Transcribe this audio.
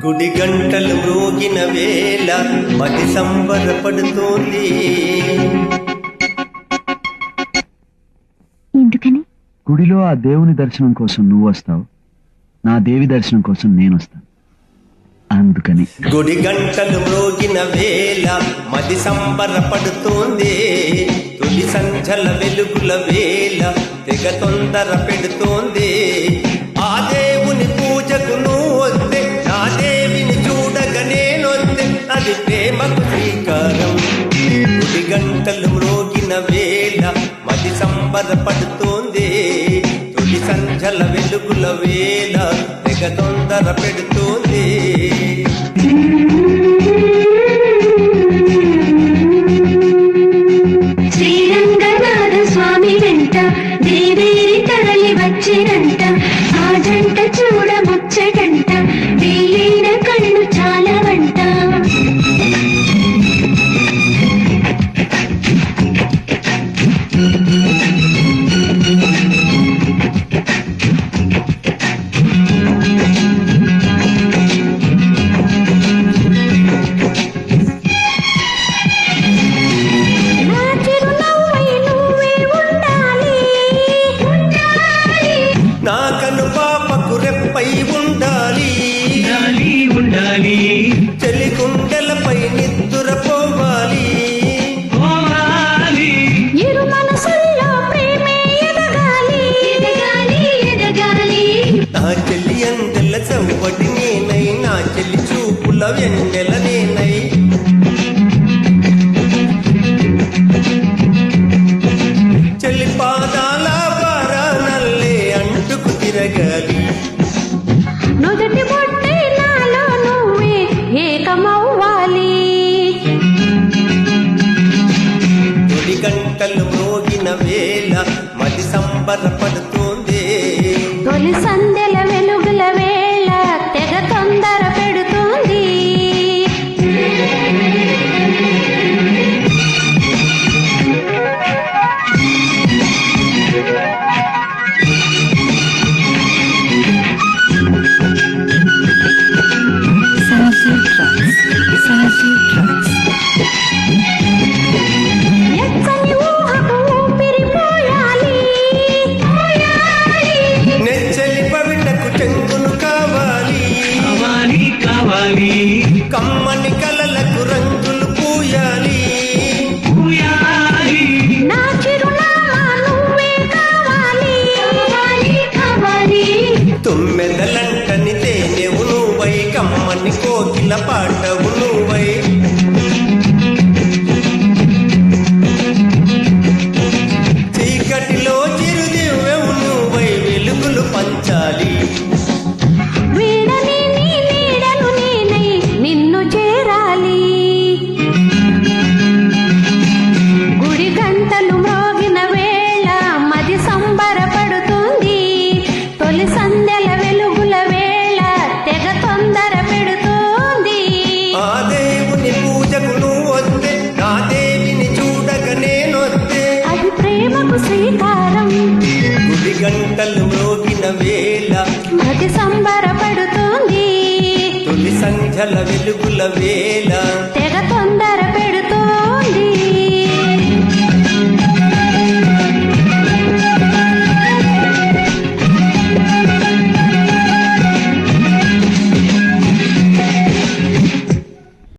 గుడి గంటలు మ్రోగిన వేళ మది సంబరపడుతోంది. ఎందుకని? గుడిలో ఆ దేవుని దర్శనం కోసం నువ్వు వస్తావు, నా దేవి దర్శనం కోసం నేను వస్తాను, అందుకని. గుడి గంటలు మ్రోగిన వేళ మది సంబరపడుతోంది. తొలి సంధ్యల వెలుగుల వేళ తెగ తొందర పెడుతోంది. ఆ దేవుని పూజకు నువ్వు వస్తే, నా దేవిని చూడగా నేనొస్తే, అది ప్రేమకు శ్రీకారం. గుడి గంటలు మ్రోగిన వేళ మది సంబరపడుతోంది. తొలి సంధ్యల వెలుగుల వేళ తెగ తొందర పెడుతోంది. శ్రీరంగనాథ స్వామి వెంట దేవేరి తరలి వచ్చినంట. ఆ జంట చూడ ముచ్చటంట, వేయిన కళ్ళు చాలవంట. నా కను పాపకు రెప్పై ఉండాలి, ఉండాలి, చెలి గుండెలపై నిద్దుర పోవాలి. ఇరు మనసుల్లో ప్రేమే ఎదగాలి, ఎదగాలి, ఎదగాలి. నా చెల్లి అందెల చవ్వటి నేనై, నా చెల్లి చూపుల వెన్నెల నేనై. చెల్లి పాదాల పారానల్లే అంటుకు తిరగాలి. నుదుటి బొట్టే నాలో నువ్వే ఏకమవ్వాలి. తొలి గంటలు మ్రోగిన వేళ మది సంబరపడుతోంది. తొలి సందెల వెలుగుల వేళ తెగ తొందర పెడుతుంది. ఎచ్చని ఊహకు ఊపిరిపోయాలి, నెచ్చలి పవిటకు చెంగును కావాలి. కావాలి, కమ్మని కలలకు రంగులు పూయాలి. నా చిరునామా నువ్వే కావాలి, కావాలి, కావాలి. తుమ్మెదలంటని తేనెవు నువ్వై, కమ్మని కోకిల పాటవు నువ్వై. చీకటిలో చిరుదివ్వెవు నువ్వై, వెలుగులు పంచాలి. వీడని నీ నీడను నేనై నిన్ను చేరాలి. గుడి గంటలు మ్రోగిన వేళ మది సంబరపడుతుంది. తొలి సందెల వెలుగుల వేళ తెగ తొందర పెడుతుంది. ఆ దేవుని పూజకు నువ్వు వస్తే, నా దేవిని చూడగా నేనొస్తే, అది ప్రేమకు శ్రీకారం. గుడి గంటలు మ్రోగిన వేళ మది సంబరపడుతుంది. తొలి సంధ్యల వెలుగుల వేళ